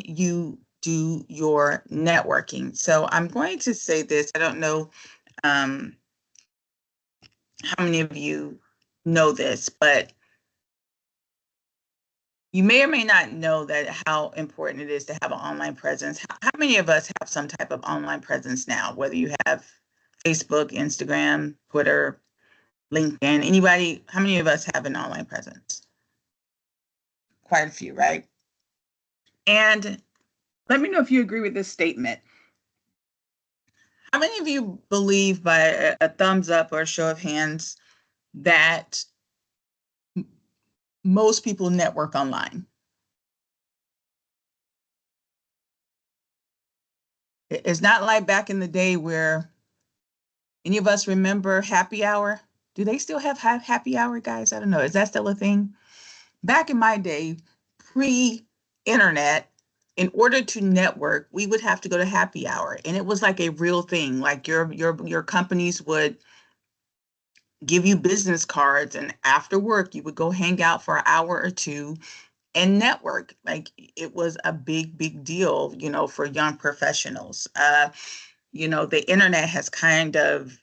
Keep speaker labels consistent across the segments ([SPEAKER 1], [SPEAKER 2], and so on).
[SPEAKER 1] you do your networking. So I'm going to say this. I don't know how many of you know this, but you may or may not know that how important it is to have an online presence. How many of us have some type of online presence now, whether you have Facebook, Instagram, Twitter, LinkedIn, anybody? How many of us have an online presence? Quite a few, right? And let me know if you agree with this statement. How many of you believe, by a thumbs up or a show of hands, that most people network online? It's not like back in the day where any of us remember happy hour. Do they still have happy hour, guys? I don't know. Is that still a thing? Back in my day, pre-internet, in order to network, we would have to go to happy hour, and it was like a real thing. Like your companies would give you business cards, and after work, you would go hang out for an hour or two and network. Like it was a big deal, for young professionals. The internet has kind of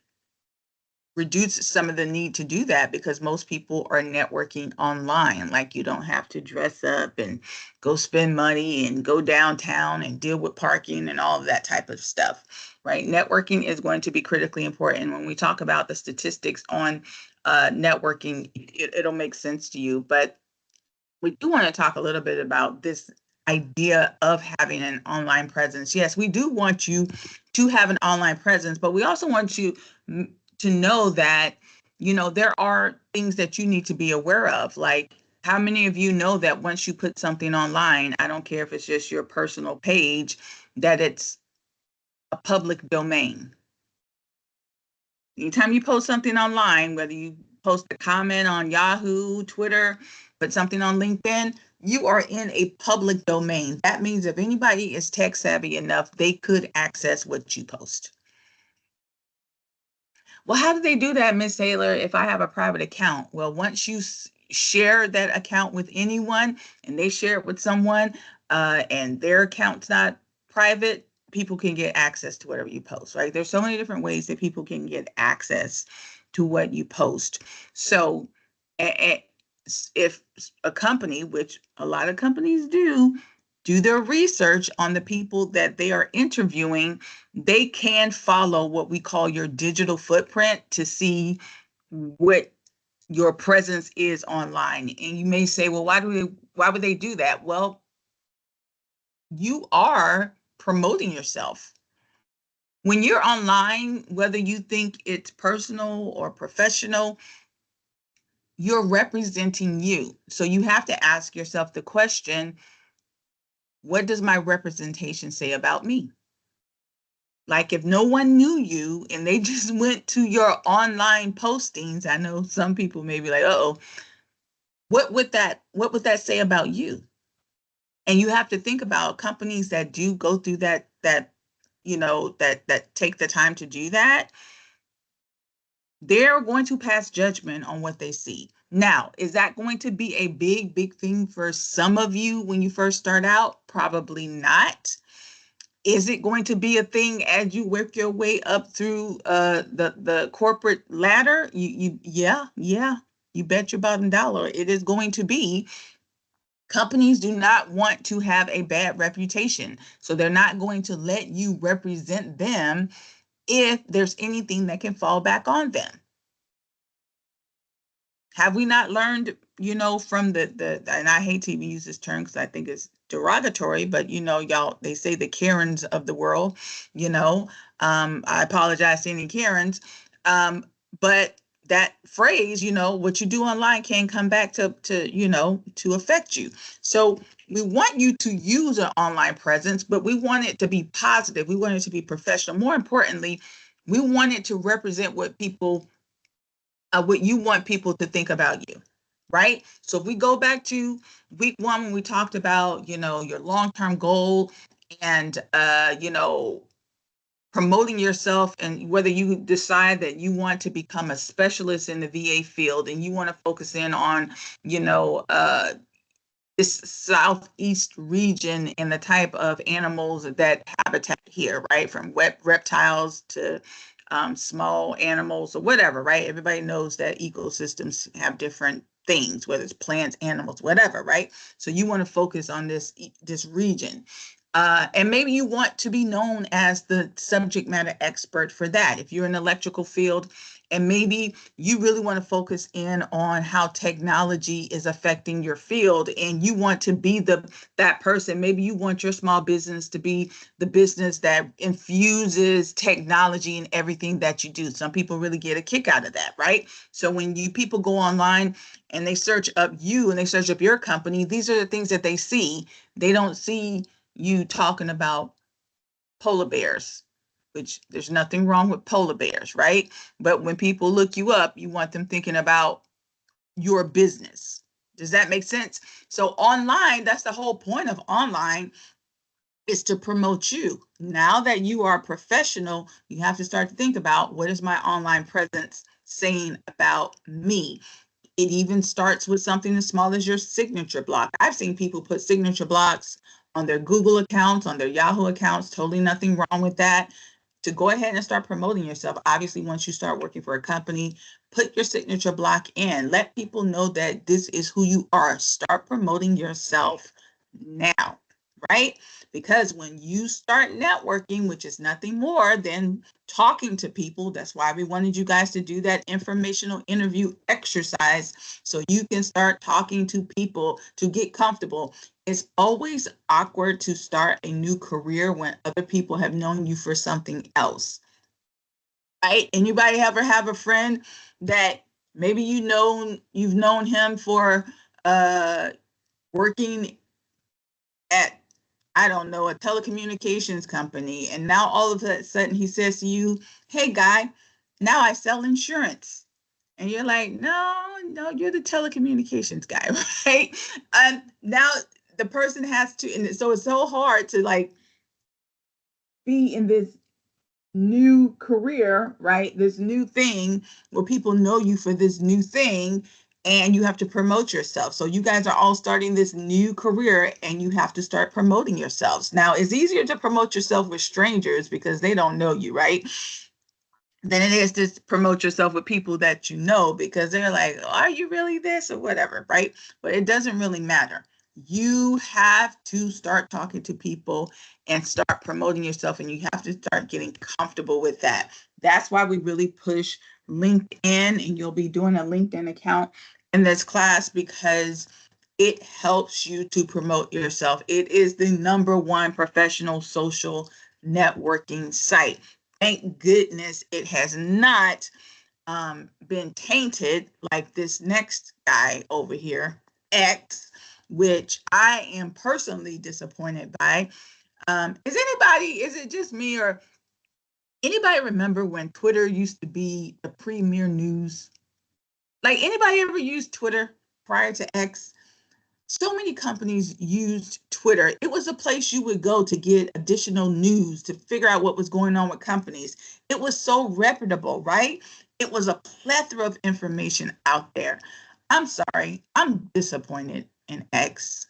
[SPEAKER 1] reduce some of the need to do that because most people are networking online. Like you don't have to dress up and go spend money and go downtown and deal with parking and all of that type of stuff, right? Networking is going to be critically important. When we talk about the statistics on networking, it'll make sense to you. But we do want to talk a little bit about this idea of having an online presence. Yes, we do want you to have an online presence, but we also want you to know that, there are things that you need to be aware of. Like, how many of you know that once you put something online, I don't care if it's just your personal page, that it's a public domain? Anytime you post something online, whether you post a comment on Yahoo, Twitter, put something on LinkedIn, you are in a public domain. That means if anybody is tech savvy enough, they could access what you post. Well, how do they do that, Miss Taylor, if I have a private account? Well, once you share that account with anyone and they share it with someone and their account's not private, people can get access to whatever you post, right? There's so many different ways that people can get access to what you post. So if a company, which a lot of companies do their research on the people that they are interviewing, they can follow what we call your digital footprint to see what your presence is online. And you may say, well, why would they do that? Well, you are promoting yourself. When you're online, whether you think it's personal or professional, you're representing you. So you have to ask yourself the question, what does my representation say about me? Like if no one knew you and they just went to your online postings, I know some people may be like, oh, what would that say about you? And you have to think about companies that do go through that take the time to do that. They're going to pass judgment on what they see. Now, is that going to be a big thing for some of you when you first start out? Probably not. Is it going to be a thing as you work your way up through the corporate ladder? Yeah, you bet your bottom dollar it is going to be. Companies do not want to have a bad reputation, so they're not going to let you represent them if there's anything that can fall back on them. Have we not learned, from the and I hate to even use this term because I think it's derogatory, but y'all, they say the Karens of the world, I apologize to any Karens, but that phrase, what you do online can come back to affect you. So we want you to use an online presence, but we want it to be positive. We want it to be professional. More importantly, we want it to represent what you want people to think about you, right? So if we go back to week 1, when we talked about, your long-term goal and, promoting yourself, and whether you decide that you want to become a specialist in the VA field and you want to focus in on, this southeast region and the type of animals that habitat here, right? From wet reptiles to small animals or whatever, right? Everybody knows that ecosystems have different things, whether it's plants, animals, whatever, right? So you want to focus on this region. And maybe you want to be known as the subject matter expert for that. If you're in the electrical field, and maybe you really want to focus in on how technology is affecting your field, and you want to be that person. Maybe you want your small business to be the business that infuses technology in everything that you do. Some people really get a kick out of that, right? So when people go online and they search up you and they search up your company, these are the things that they see. They don't see you talking about polar bears, which there's nothing wrong with polar bears, right? But when people look you up, you want them thinking about your business. Does that make sense? So online, that's the whole point of online, is to promote you. Now that you are a professional, you have to start to think about, what is my online presence saying about me? It even starts with something as small as your signature block. I've seen people put signature blocks on their Google accounts, on their Yahoo accounts, totally nothing wrong with that. To go ahead and start promoting yourself. Obviously, once you start working for a company, put your signature block in. Let people know that this is who you are. Start promoting yourself now, right? Because when you start networking, which is nothing more than talking to people, that's why we wanted you guys to do that informational interview exercise, so you can start talking to people to get comfortable. It's always awkward to start a new career when other people have known you for something else, right? Anybody ever have a friend that maybe you've known him for working at, I don't know, a telecommunications company, and now all of a sudden he says to you, "Hey guy, now I sell insurance." And you're like, "No, you're the telecommunications guy," right? And now the person has to, and so it's so hard to like be in this new career, right? This new thing where people know you for this new thing, and you have to promote yourself. So you guys are all starting this new career and you have to start promoting yourselves. Now, it's easier to promote yourself with strangers because they don't know you, right? Than it is to promote yourself with people that you know, because they're like, "Are you really this?" or whatever, right? But it doesn't really matter. You have to start talking to people and start promoting yourself, and you have to start getting comfortable with that. That's why we really push LinkedIn, and you'll be doing a LinkedIn account in this class because it helps you to promote yourself. It is the number one professional social networking site. Thank goodness it has not been tainted like this next guy over here, X, which I am personally disappointed by. Is it just me, or anybody remember when Twitter used to be the premier news? Like, anybody ever used Twitter prior to X? So many companies used Twitter. It was a place you would go to get additional news, to figure out what was going on with companies. It was so reputable, right? It was a plethora of information out there. I'm sorry, I'm disappointed in X.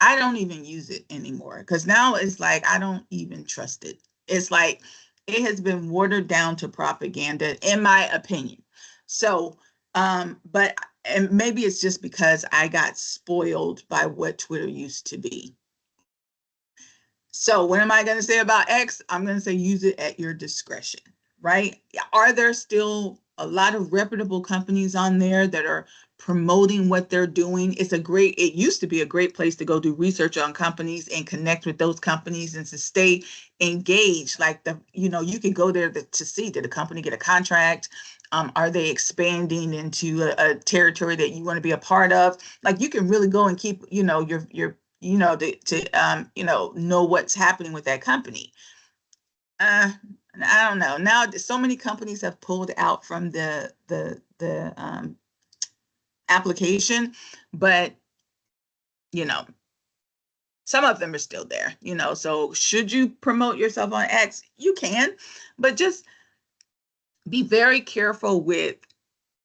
[SPEAKER 1] I don't even use it anymore because now it's like I don't even trust it. It's like it has been watered down to propaganda, in my opinion. So, but and maybe it's just because I got spoiled by what Twitter used to be. So, what am I going to say about X? I'm going to say use it at your discretion, right? Are there still a lot of reputable companies on there that are promoting what they're doing? It used to be a great place to go do research on companies and connect with those companies and to stay engaged. Like you can go there to see, did the company get a contract? Are they expanding into a territory that you want to be a part of? Like, you can really go and keep, your know what's happening with that company. uh I don't know. Now so many companies have pulled out from the application, but you know some of them are still there. So should you promote yourself on X? You can, but just be very careful with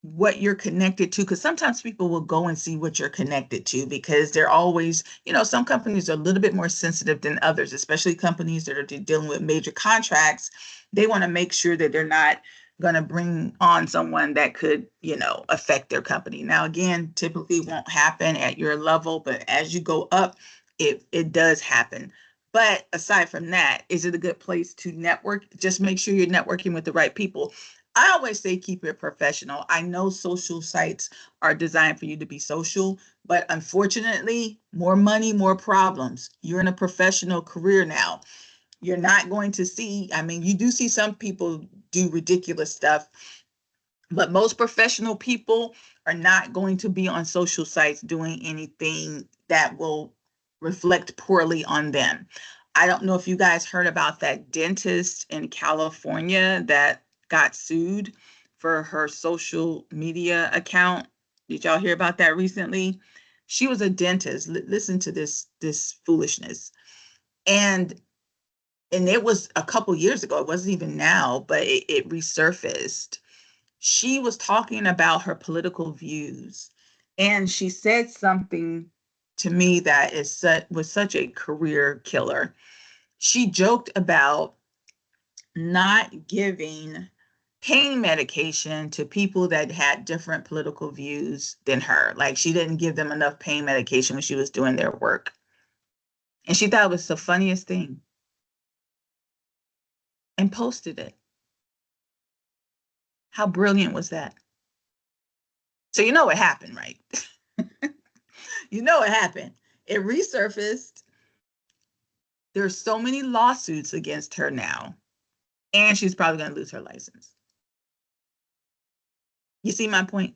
[SPEAKER 1] what you're connected to, because sometimes people will go and see what you're connected to because they're always, some companies are a little bit more sensitive than others, especially companies that are dealing with major contracts. They want to make sure that they're not going to bring on someone that could, affect their company. Now, again, typically won't happen at your level, but as you go up, it does happen. But aside from that, is it a good place to network? Just make sure you're networking with the right people. I always say keep it professional. I know social sites are designed for you to be social, but unfortunately, more money, more problems. You're in a professional career now. You're not going to see, I mean, you do see some people do ridiculous stuff, but most professional people are not going to be on social sites doing anything that will reflect poorly on them. I don't know if you guys heard about that dentist in California that got sued for her social media account. Did y'all hear about that recently? She was a dentist. Listen to this foolishness. And it was a couple years ago. It wasn't even now, but it resurfaced. She was talking about her political views, and she said something to me that was such a career killer. She joked about not giving pain medication to people that had different political views than her. Like, she didn't give them enough pain medication when she was doing their work. And she thought it was the funniest thing and posted it. How brilliant was that? So you know what happened, right? You know what happened. It resurfaced. There's so many lawsuits against her now, and she's probably going to lose her license. You see my point?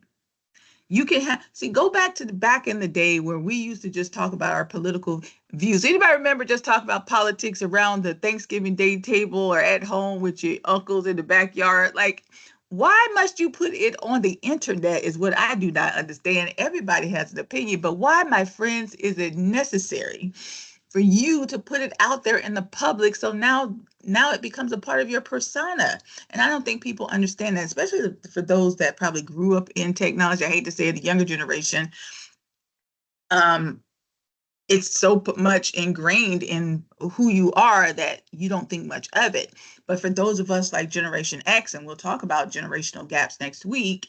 [SPEAKER 1] You can go back to the back in the day where we used to just talk about our political views. Anybody remember just talk about politics around the Thanksgiving Day table or at home with your uncles in the backyard? Like, why must you put it on the internet is what I do not understand. Everybody has an opinion, but why, my friends, is it necessary for you to put it out there in the public? So now it becomes a part of your persona. And I don't think people understand that, especially for those that probably grew up in technology. I hate to say it, the younger generation. It's so much ingrained in who you are that you don't think much of it. But for those of us like Generation X, and we'll talk about generational gaps next week,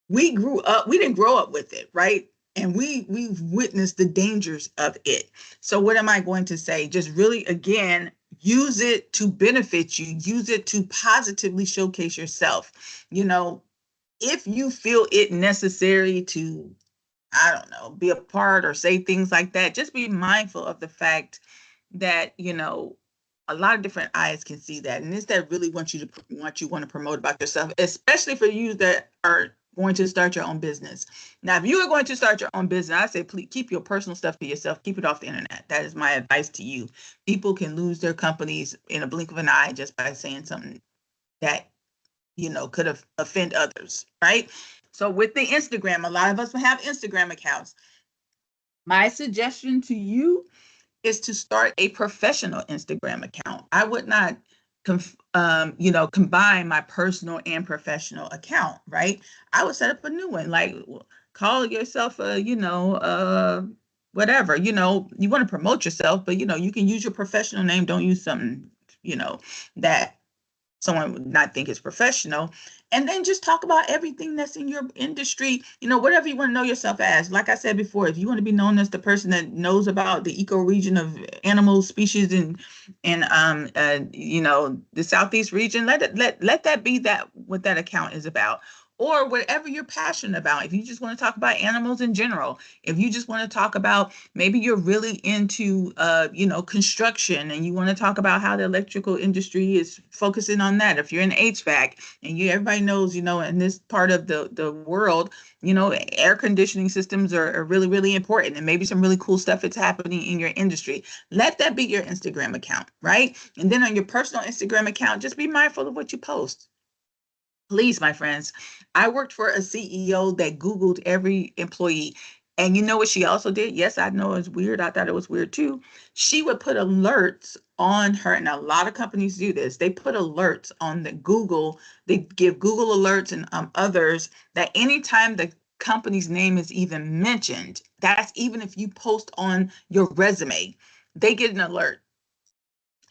[SPEAKER 1] we didn't grow up with it, right? And we've witnessed the dangers of it. So what am I going to say? Just really, again, use it to benefit you, use it to positively showcase yourself. If you feel it necessary to, I don't know, be a part or say things like that, just be mindful of the fact that, a lot of different eyes can see that. And it's that really want you want to promote about yourself, especially for you that are going to start your own business. Now, if you are going to start your own business, I say, please keep your personal stuff to yourself. Keep it off the internet. That is my advice to you. People can lose their companies in a blink of an eye just by saying something that, could offend others, right? So with the Instagram, a lot of us have Instagram accounts. My suggestion to you is to start a professional Instagram account. I would not, combine my personal and professional account, right? I would set up a new one, like call yourself whatever, you want to promote yourself, but you can use your professional name. Don't use something, that someone would not think is professional. And then just talk about everything that's in your industry, whatever you want to know yourself as. Like I said before, if you want to be known as the person that knows about the ecoregion of animal species and the Southeast region, let that be what that account is about. Or whatever you're passionate about. If you just want to talk about animals in general, if you just want to talk about, maybe you're really into construction and you want to talk about how the electrical industry is focusing on that. If you're in HVAC and everybody knows, in this part of the world, air conditioning systems are really, really important, and maybe some really cool stuff that's happening in your industry. Let that be your Instagram account, right? And then on your personal Instagram account, just be mindful of what you post. Please, my friends. I worked for a CEO that Googled every employee. And you know what she also did? Yes, I know it's weird. I thought it was weird too. She would put alerts on her, and a lot of companies do this. They put alerts on the Google. They give Google alerts and others that anytime the company's name is even mentioned, that's even if you post on your resume, they get an alert.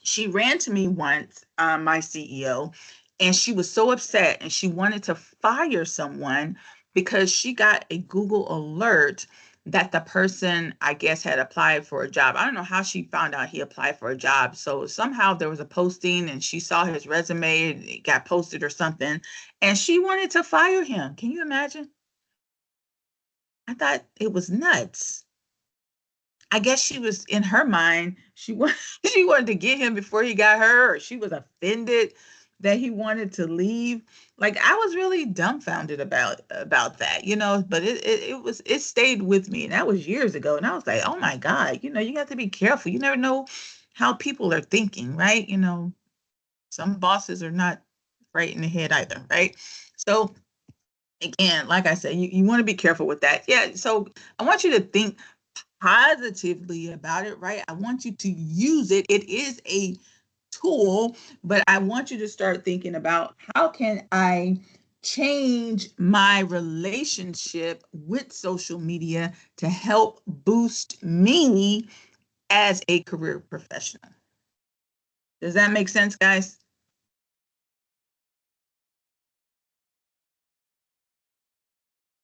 [SPEAKER 1] She ran to me once, my CEO, and she was so upset and she wanted to fire someone because she got a Google alert that the person, I guess, had applied for a job. I don't know how she found out he applied for a job. So somehow there was a posting and she saw his resume and it got posted or something, and she wanted to fire him. Can you imagine? I thought it was nuts. I guess she was in her mind, she wanted to get him before he got her, or she was offended that he wanted to leave. Like I was really dumbfounded about that, but it stayed with me. And that was years ago. And I was like, oh my God, you have to be careful. You never know how people are thinking, right? Some bosses are not right in the head either, right? So again, like I said, you want to be careful with that. Yeah. So I want you to think positively about it, right? I want you to use it. It is a tool, but I want you to start thinking about how can I change my relationship with social media to help boost me as a career professional. Does that make sense, guys?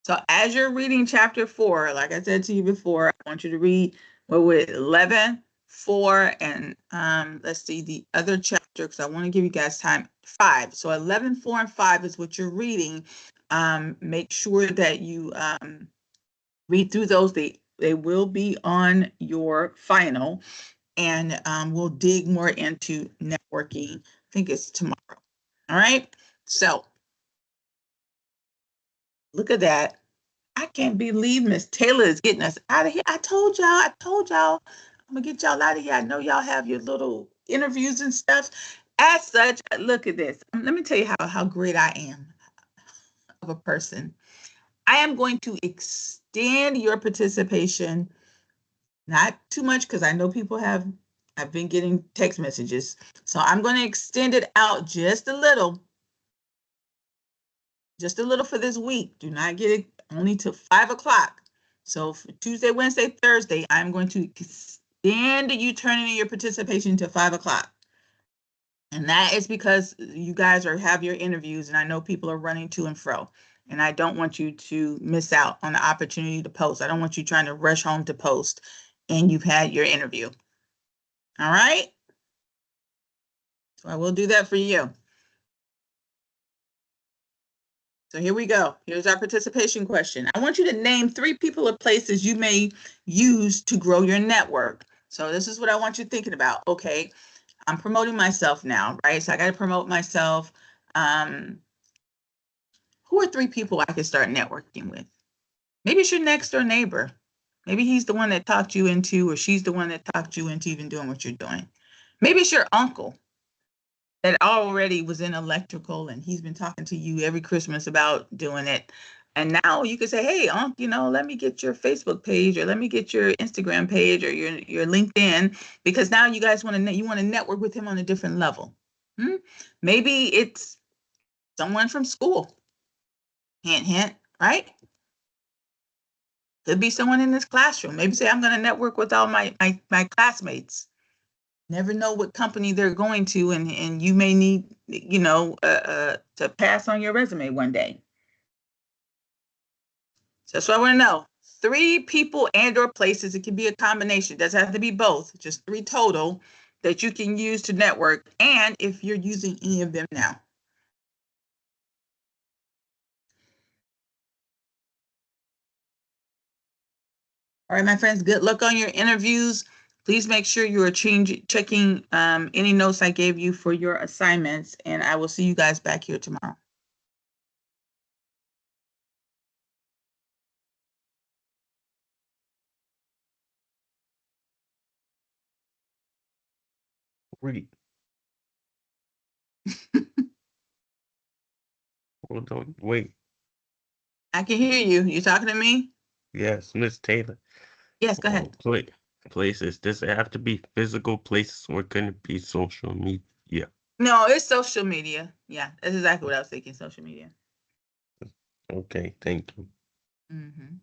[SPEAKER 1] So as you're reading chapter 4, like I said to you before, I want you to read what with 11, 4, and let's see the other chapter because I want to give you guys time. 5. So 11, 4, and 5 is what you're reading. Make sure that you read through those. They will be on your final, and we'll dig more into networking. I think it's tomorrow. All right. So look at that. I can't believe Miss Taylor is getting us out of here. I told y'all, I'm gonna get y'all out of here. I know y'all have your little interviews and stuff. As such, look at this. Let me tell you how great I am of a person. I am going to extend your participation, not too much because I know I've been getting text messages. So I'm going to extend it out just a little for this week. Do not get it only till 5 o'clock. So for Tuesday, Wednesday, Thursday, I'm going to extend you turning in your participation to 5 o'clock. And that is because you guys have your interviews, and I know people are running to and fro. And I don't want you to miss out on the opportunity to post. I don't want you trying to rush home to post and you've had your interview. All right? So I will do that for you. So here we go. Here's our participation question. I want you to name 3 people or places you may use to grow your network. So this is what I want you thinking about. Okay, I'm promoting myself now, right? So I got to promote myself. Um, who are 3 people I can start networking with? Maybe it's your next door neighbor. Maybe he's the one that talked you into, or she's the one that talked you into even doing what you're doing. Maybe it's your uncle that already was in electrical and he's been talking to you every Christmas about doing it. And now you could say, hey, Unc, let me get your Facebook page or let me get your Instagram page or your LinkedIn, because now you guys you want to network with him on a different level. Maybe it's someone from school. Hint, hint, right? Could be someone in this classroom. Maybe say, I'm going to network with all my classmates. Never know what company they're going to, and you may need, to pass on your resume one day. So that's what I want to know. 3 people and or places. It can be a combination. It doesn't have to be both. Just 3 total that you can use to network. And if you're using any of them now. All right, my friends, good luck on your interviews. Please make sure you are checking any notes I gave you for your assignments, and I will see you guys back here tomorrow.
[SPEAKER 2] Wait, hold on. Wait.
[SPEAKER 1] I can hear you. You talking to me?
[SPEAKER 2] Yes, Miss Taylor.
[SPEAKER 1] Yes, go
[SPEAKER 2] Oh,
[SPEAKER 1] ahead.
[SPEAKER 2] places. Does it have to be physical places or can it be social media?
[SPEAKER 1] No, it's social media. Yeah, that's exactly what I was thinking. Social media.
[SPEAKER 2] Okay, thank you.
[SPEAKER 1] Mm-hmm.